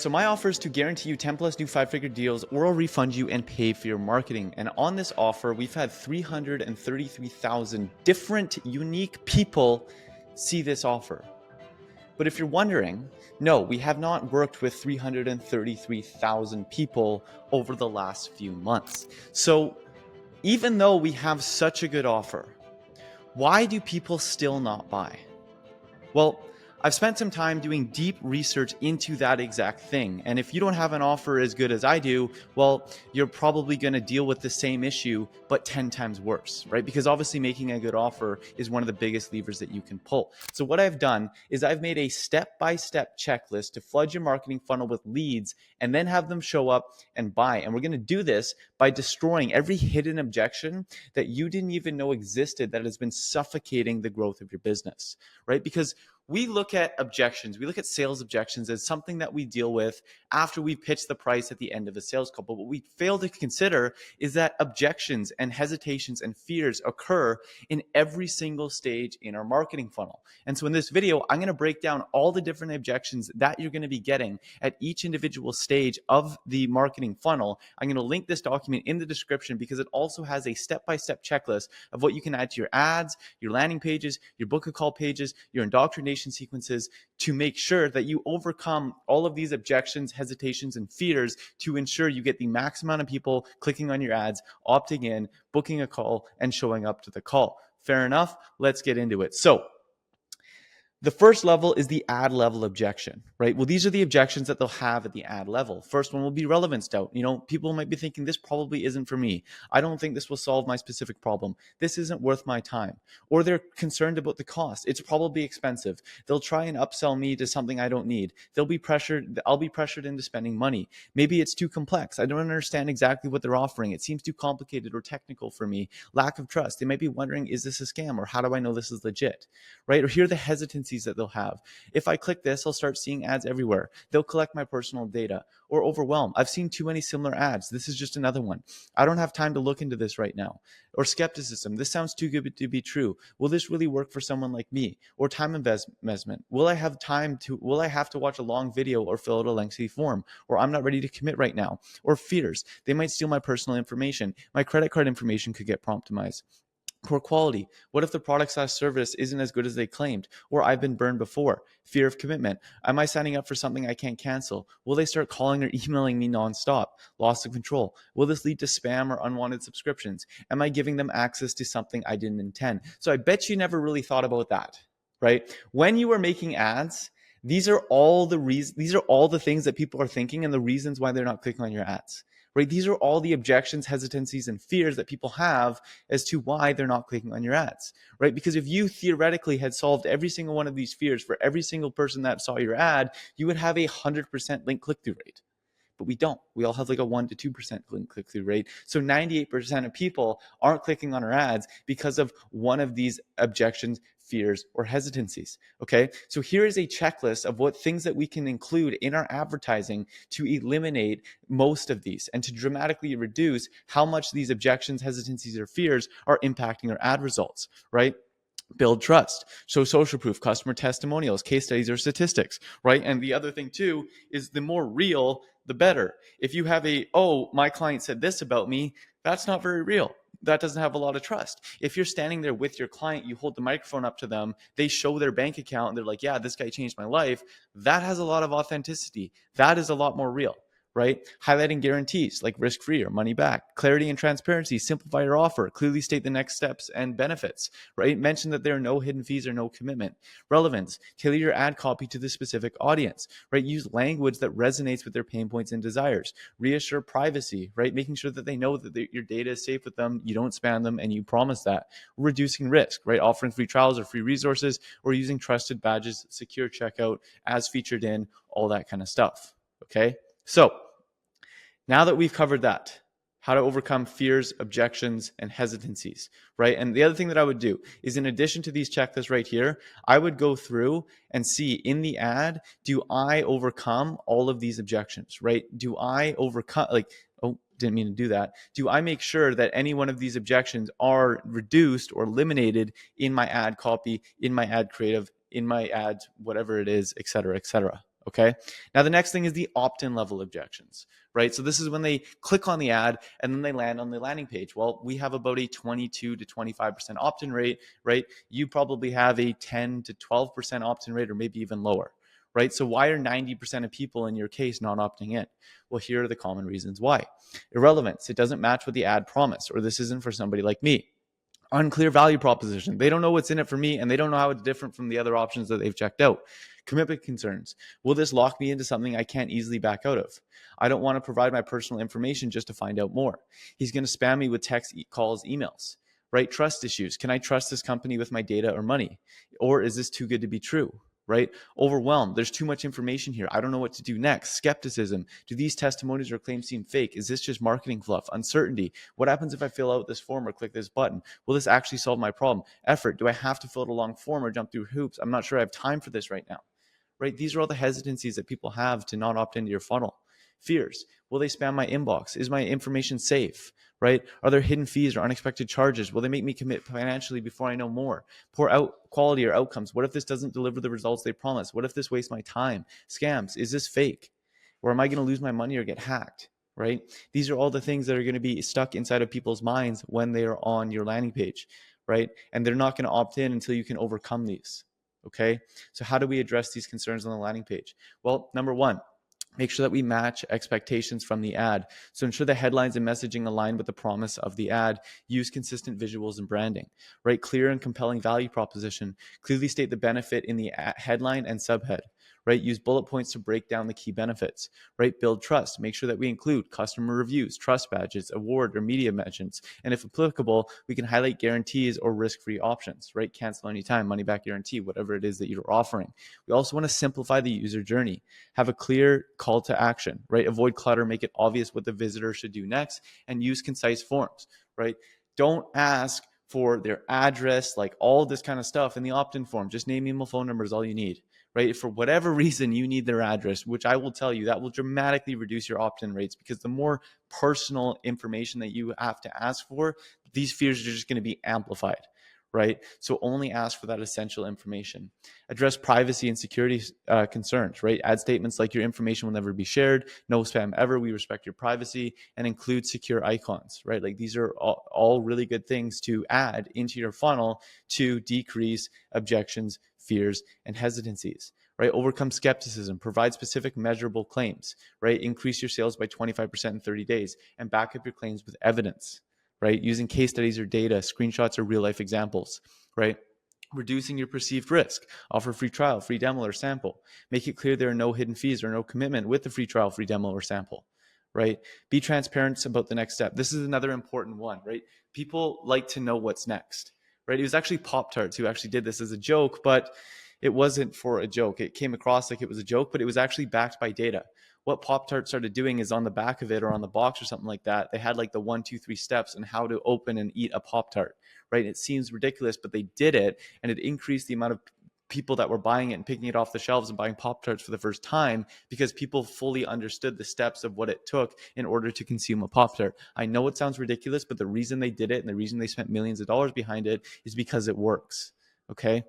So my offer is to guarantee you 10 plus new 5-figure deals, or I'll refund you and pay for your marketing. And on this offer, we've had 333,000 different unique people see this offer. But if you're wondering, no, we have not worked with 333,000 people over the last few months. So even though we have such a good offer, why do people still not buy? Well, I've spent some time doing deep research into that exact thing. And if you don't have an offer as good as I do, well, you're probably going to deal with the same issue, but 10 times worse, right? Because obviously making a good offer is one of the biggest levers that you can pull. So what I've done is I've made a step-by-step checklist to flood your marketing funnel with leads and then have them show up and buy. And we're going to do this by destroying every hidden objection that you didn't even know existed that has been suffocating the growth of your business, right? Because we look at objections, we look at sales objections as something that we deal with after we pitch the price at the end of a sales call. But what we fail to consider is that objections and hesitations and fears occur in every single stage in our marketing funnel. And so in this video, I'm going to break down all the different objections that you're going to be getting at each individual stage of the marketing funnel. I'm going to link this document in the description because it also has a step-by-step checklist of what you can add to your ads, your landing pages, your book a call pages, your indoctrination sequences to make sure that you overcome all of these objections, hesitations, and fears to ensure you get the max amount of people clicking on your ads, opting in, booking a call, and showing up to the call. Fair enough? Let's get into it. So the first level is the ad level objection, right? Well, these are the objections that they'll have at the ad level. First one will be relevance doubt. People might be thinking this probably isn't for me. I don't think this will solve my specific problem. This isn't worth my time. Or they're concerned about the cost. It's probably expensive. They'll try and upsell me to something I don't need. I'll be pressured into spending money. Maybe it's too complex. I don't understand exactly what they're offering. It seems too complicated or technical for me. Lack of trust. They might be wondering, is this a scam? Or how do I know this is legit? Right? Or here are the hesitancies that they'll have. If I click this, I'll start seeing ads everywhere. They'll collect my personal data. Or overwhelm. I've seen too many similar ads. This is just another one. I don't have time to look into this right now. Or skepticism. This sounds too good to be true. Will this really work for someone like me? Or time investment. Will I have to watch a long video or fill out a lengthy form? Or I'm not ready to commit right now. Or fears. They might steal my personal information. My credit card information could get compromised. Poor quality. What if the product/service isn't as good as they claimed? Or I've been burned before. Fear of commitment. Am I signing up for something I can't cancel? Will they start calling or emailing me nonstop? Loss of control. Will this lead to spam or unwanted subscriptions? Am I giving them access to something I didn't intend? So I bet you never really thought about that, right? When you are making ads, these are all the things that people are thinking and the reasons why they're not clicking on your ads. Right? These are all the objections, hesitancies, and fears that people have as to why they're not clicking on your ads, right? Because if you theoretically had solved every single one of these fears for every single person that saw your ad, you would have a 100% link click-through rate. But we don't. We all have like a 1 to 2% link click-through rate. So 98% of people aren't clicking on our ads because of one of these objections, fears, or hesitancies. Okay. So here is a checklist of what things that we can include in our advertising to eliminate most of these and to dramatically reduce how much these objections, hesitancies, or fears are impacting our ad results, right? Build trust, show social proof, customer testimonials, case studies, or statistics, right? And the other thing too is the more real, the better. If you have my client said this about me, that's not very real. That doesn't have a lot of trust. If you're standing there with your client, you hold the microphone up to them, they show their bank account and they're like, yeah, this guy changed my life. That has a lot of authenticity. That is a lot more real. Right? Highlighting guarantees like risk-free or money back, clarity and transparency, simplify your offer, clearly state the next steps and benefits, right? Mention that there are no hidden fees or no commitment. Relevance, tailor your ad copy to the specific audience, right? Use language that resonates with their pain points and desires. Reassure privacy, right? Making sure that they know that your data is safe with them, you don't spam them, and you promise that. Reducing risk, right? Offering free trials or free resources, or using trusted badges, secure checkout, as featured in, all that kind of stuff, okay? So now that we've covered that, how to overcome fears, objections, and hesitancies, right? And the other thing that I would do is, in addition to these checklists right here, I would go through and see in the ad, do I overcome all of these objections, right? Do I overcome, didn't mean to do that. Do I make sure that any one of these objections are reduced or eliminated in my ad copy, in my ad creative, in my ads, whatever it is, et cetera, et cetera. Okay. Now, the next thing is the opt-in level objections, right? So this is when they click on the ad and then they land on the landing page. Well, we have about a 22 to 25% opt-in rate, right? You probably have a 10 to 12% opt-in rate, or maybe even lower, right? So why are 90% of people in your case not opting in? Well, here are the common reasons why. Irrelevance. It doesn't match what the ad promised, or this isn't for somebody like me. Unclear value proposition. They don't know what's in it for me, and they don't know how it's different from the other options that they've checked out. Commitment concerns. Will this lock me into something I can't easily back out of? I don't want to provide my personal information just to find out more. He's going to spam me with text, calls, emails, right? Trust issues. Can I trust this company with my data or money? Or is this too good to be true? Right? Overwhelmed. There's too much information here. I don't know what to do next. Skepticism. Do these testimonies or claims seem fake? Is this just marketing fluff? Uncertainty. What happens if I fill out this form or click this button? Will this actually solve my problem? Effort. Do I have to fill out a long form or jump through hoops? I'm not sure I have time for this right now. Right? These are all the hesitancies that people have to not opt into your funnel. Fears. Will they spam my inbox? Is my information safe? Right? Are there hidden fees or unexpected charges? Will they make me commit financially before I know more? Poor quality or outcomes. What if this doesn't deliver the results they promise? What if this wastes my time? Scams. Is this fake? Or am I going to lose my money or get hacked? Right? These are all the things that are going to be stuck inside of people's minds when they are on your landing page. Right? And they're not going to opt in until you can overcome these. Okay? So how do we address these concerns on the landing page? Well, number one, make sure that we match expectations from the ad. So ensure the headlines and messaging align with the promise of the ad. Use consistent visuals and branding, right? Clear and compelling value proposition. Clearly state the benefit in the headline and subhead, right? Use bullet points to break down the key benefits, right? Build trust. Make sure that we include customer reviews, trust badges, award or media mentions. And if applicable, we can highlight guarantees or risk-free options, right? Cancel anytime, money back guarantee, whatever it is that you're offering. We also want to simplify the user journey. Have a clear call to action, right? Avoid clutter, make it obvious what the visitor should do next, and use concise forms, right? Don't ask for their address, like all this kind of stuff in the opt-in form. Just name, email, phone number is all you need, right? If for whatever reason you need their address, which I will tell you, that will dramatically reduce your opt-in rates, because the more personal information that you have to ask for, these fears are just going to be amplified, right? So only ask for that essential information. Address privacy and security concerns, right? Add statements like your information will never be shared, no spam ever, we respect your privacy, and include secure icons, right? Like these are all really good things to add into your funnel to decrease objections, fears, and hesitancies, right? Overcome skepticism, provide specific measurable claims, right? Increase your sales by 25% in 30 days, and back up your claims with evidence, right? Using case studies or data, screenshots or real life examples, right? Reducing your perceived risk. Offer free trial, free demo or sample. Make it clear there are no hidden fees or no commitment with the free trial, free demo or sample, right? Be transparent about the next step. This is another important one, right? People like to know what's next, right? It was actually Pop-Tarts who actually did this as a joke, but it wasn't for a joke. It came across like it was a joke, but it was actually backed by data. What Pop-Tart started doing is on the back of it or on the box or something like that, they had like the 1, 2, 3 steps on how to open and eat a Pop-Tart, right? It seems ridiculous, but they did it, and it increased the amount of people that were buying it and picking it off the shelves and buying Pop-Tarts for the first time, because people fully understood the steps of what it took in order to consume a Pop-Tart. I know it sounds ridiculous, but the reason they did it and the reason they spent millions of dollars behind it is because it works, okay?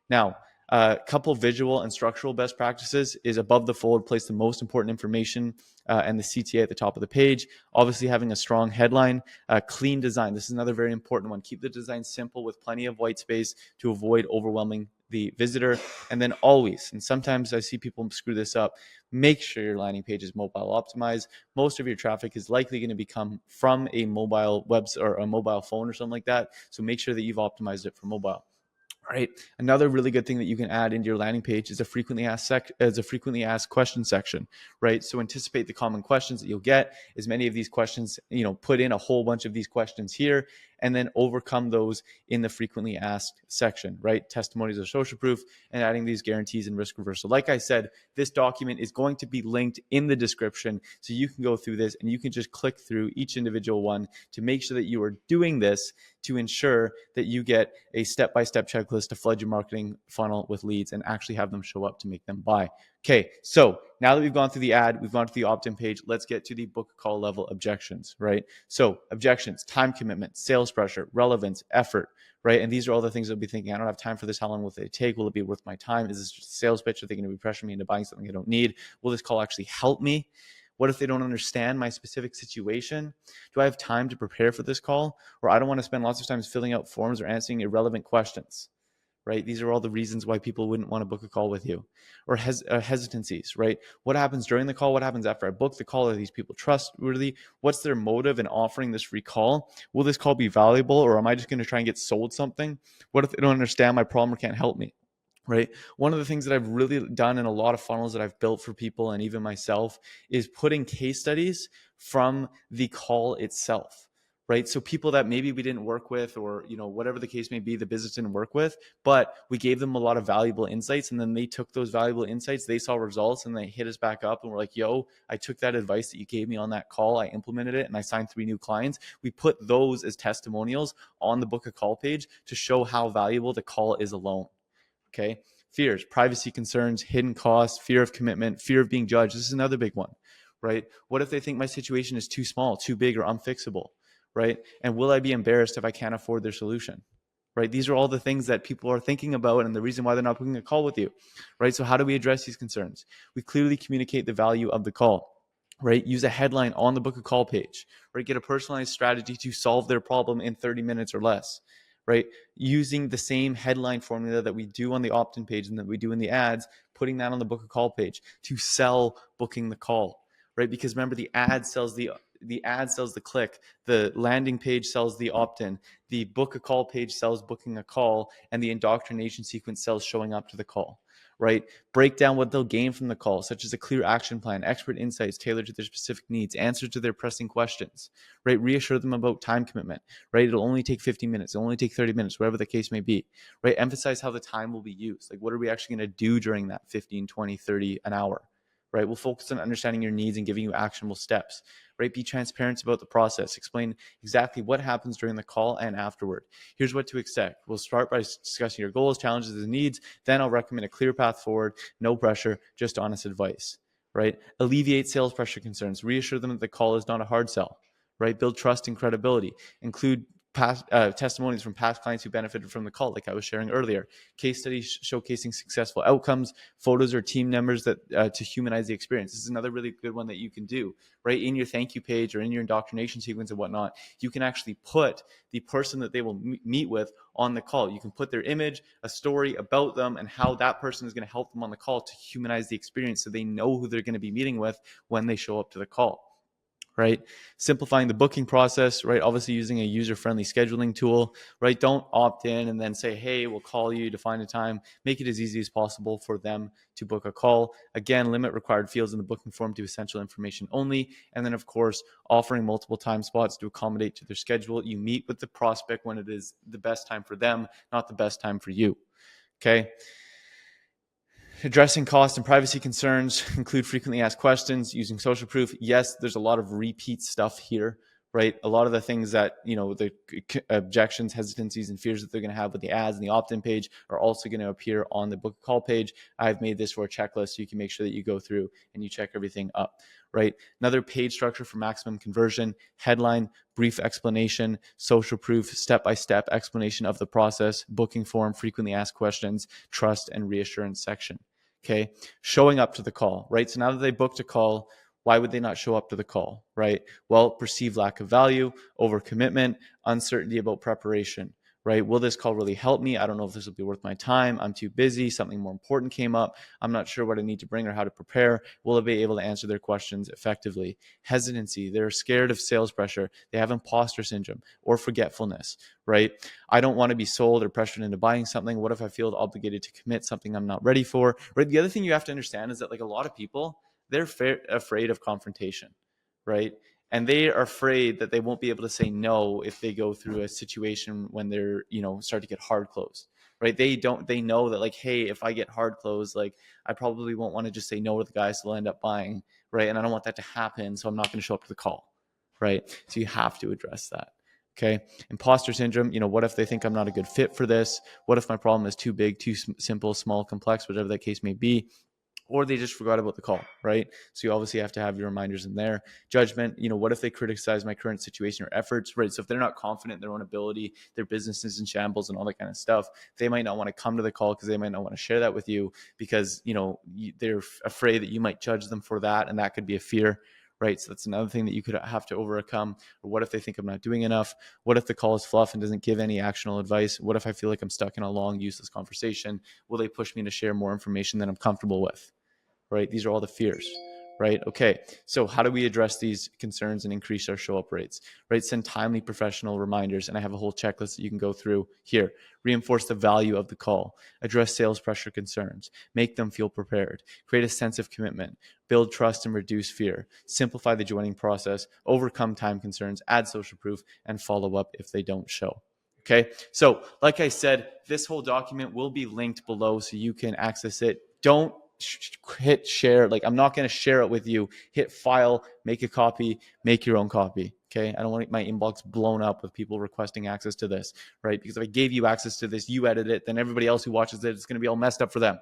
Now, a couple visual and structural best practices is above the fold, place the most important information and the CTA at the top of the page. Obviously, having a strong headline, clean design. This is another very important one. Keep the design simple with plenty of white space to avoid overwhelming the visitor. And then always, and sometimes I see people screw this up, make sure your landing page is mobile optimized. Most of your traffic is likely going to come from a mobile website or a mobile phone or something like that. So make sure that you've optimized it for mobile. Right. Another really good thing that you can add into your landing page is a frequently asked question section, right? So anticipate the common questions that you'll get. As many of these questions, put in a whole bunch of these questions here, and then overcome those in the frequently asked section, right? Testimonies or social proof, and adding these guarantees and risk reversal. Like I said, this document is going to be linked in the description, so you can go through this and you can just click through each individual one to make sure that you are doing this to ensure that you get a step-by-step checklist to flood your marketing funnel with leads and actually have them show up to make them buy. Okay, so now that we've gone through the ad, we've gone to the opt-in page, let's get to the book call level objections, right? So objections: time commitment, sales pressure, relevance, effort, right? And these are all the things I'll be thinking. I don't have time for this. How long will it take? Will it be worth my time? Is this just a sales pitch? Are they going to be pressuring me into buying something I don't need? Will this call actually help me? What if they don't understand my specific situation? Do I have time to prepare for this call? Or I don't want to spend lots of time filling out forms or answering irrelevant questions, right? These are all the reasons why people wouldn't want to book a call with you. Or hesitancies, right? What happens during the call? What happens after I book the call? Are these people trustworthy? What's their motive in offering this free call? Will this call be valuable, or am I just going to try and get sold something? What if they don't understand my problem or can't help me? Right. One of the things that I've really done in a lot of funnels that I've built for people and even myself is putting case studies from the call itself. Right. So people that maybe we didn't work with, or, whatever the case may be, the business didn't work with, but we gave them a lot of valuable insights. And then they took those valuable insights, they saw results, and they hit us back up and were like, yo, I took that advice that you gave me on that call. I implemented it and I signed 3 new clients. We put those as testimonials on the book a call page to show how valuable the call is alone. Okay. Fears, privacy concerns, hidden costs, fear of commitment, fear of being judged. This is another big one, right? What if they think my situation is too small, too big, or unfixable, right? And will I be embarrassed if I can't afford their solution, right? These are all the things that people are thinking about and the reason why they're not booking a call with you, right? So how do we address these concerns? We clearly communicate the value of the call, right? Use a headline on the book a call page, right? Get a personalized strategy to solve their problem in 30 minutes or less, right? Using the same headline formula that we do on the opt-in page and that we do in the ads, putting that on the book a call page to sell booking the call, right? Because remember, the ad sells the click, the landing page sells the opt-in, the book a call page sells booking a call, and the indoctrination sequence sells showing up to the call, right? Break down what they'll gain from the call, such as a clear action plan, expert insights tailored to their specific needs, answers to their pressing questions, right? Reassure them about time commitment, right? It'll only take 15 minutes. It'll only take 30 minutes, whatever the case may be, right? Emphasize how the time will be used. Like, what are we actually going to do during that 15, 20, 30, an hour, right? We'll focus on understanding your needs and giving you actionable steps, right? Be transparent about the process. Explain exactly what happens during the call and afterward. Here's what to expect. We'll start by discussing your goals, challenges, and needs. Then I'll recommend a clear path forward, no pressure, just honest advice, right? Alleviate sales pressure concerns. Reassure them that the call is not a hard sell, right? Build trust and credibility. Include past testimonies from past clients who benefited from the call, like I was sharing earlier. Case studies showcasing successful outcomes, photos or team members that to humanize the experience. This is another really good one that you can do, right? In your thank you page or in your indoctrination sequence and whatnot, you can actually put the person that they will meet with on the call. You can put their image, a story about them, and how that person is going to help them on the call to humanize the experience so they know who they're going to be meeting with when they show up to the call. Right? Simplifying the booking process, right? Obviously using a user-friendly scheduling tool, right? Don't opt in and then say, hey, we'll call you to find a time. Make it as easy as possible for them to book a call. Again, limit required fields in the booking form to essential information only. And then, of course, offering multiple time spots to accommodate to their schedule. You meet with the prospect when it is the best time for them, not the best time for you. Okay. Addressing cost and privacy concerns, include frequently asked questions, using social proof. Yes, there's a lot of repeat stuff here, right? A lot of the things that, the objections, hesitancies, and fears that they're going to have with the ads and the opt-in page are also going to appear on the book call page. I've made this for a checklist so you can make sure that you go through and you check everything up, right? Another page structure for maximum conversion: headline, brief explanation, social proof, step-by-step explanation of the process, booking form, frequently asked questions, trust and reassurance section. Okay. Showing up to the call, right? So now that they booked a call, why would they not show up to the call, right? Well, perceived lack of value, overcommitment, uncertainty about preparation, right? Will this call really help me? I don't know if this will be worth my time. I'm too busy. Something more important came up. I'm not sure what I need to bring or how to prepare. Will I be able to answer their questions effectively? Hesitancy. They're scared of sales pressure. They have imposter syndrome or forgetfulness, right? I don't want to be sold or pressured into buying something. What if I feel obligated to commit something I'm not ready for, right? The other thing you have to understand is that, like, a lot of people, they're afraid of confrontation, right? And they are afraid that they won't be able to say no if they go through a situation when they're, start to get hard closed, right? They know that, like, hey, if I get hard closed, like, I probably won't want to just say no to the guys, so they'll end up buying, right? And I don't want that to happen, so I'm not going to show up to the call, right? So you have to address that. Okay. Imposter syndrome. What if they think I'm not a good fit for this? What if my problem is too big, too simple, small, complex, whatever that case may be? or they just forgot about the call, right? So you obviously have to have your reminders in there. Judgment, what if they criticize my current situation or efforts, right? So if they're not confident in their own ability, their business is in shambles and all that kind of stuff, they might not want to come to the call because they might not want to share that with you because, they're afraid that you might judge them for that. And that could be a fear, right? So that's another thing that you could have to overcome. Or what if they think I'm not doing enough? What if the call is fluff and doesn't give any actionable advice? What if I feel like I'm stuck in a long, useless conversation? Will they push me to share more information than I'm comfortable with? Right? These are all the fears, right? Okay. So how do we address these concerns and increase our show up rates, right? Send timely professional reminders. And I have a whole checklist that you can go through here. Reinforce the value of the call, address sales pressure concerns, make them feel prepared, create a sense of commitment, build trust and reduce fear, simplify the joining process, overcome time concerns, add social proof, and follow up if they don't show. Okay. So like I said, this whole document will be linked below so you can access it. Don't hit share. Like, I'm not going to share it with you. Hit file, make a copy, make your own copy. Okay. I don't want my inbox blown up with people requesting access to this, right? Because if I gave you access to this, you edit it, then everybody else who watches it, it's going to be all messed up for them.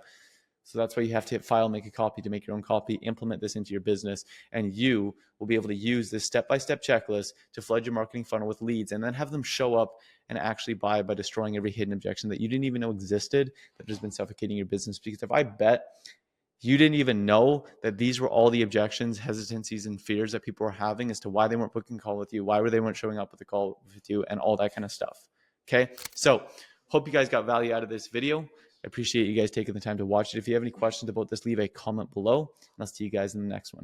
So that's why you have to hit file, make a copy to make your own copy, implement this into your business, and you will be able to use this step-by-step checklist to flood your marketing funnel with leads and then have them show up and actually buy by destroying every hidden objection that you didn't even know existed that has been suffocating your business. Because if I bet you didn't even know that these were all the objections, hesitancies, and fears that people were having as to why they weren't booking a call with you, why they weren't showing up with a call with you, and all that kind of stuff. Okay, so hope you guys got value out of this video. I appreciate you guys taking the time to watch it. If you have any questions about this, leave a comment below, and I'll see you guys in the next one.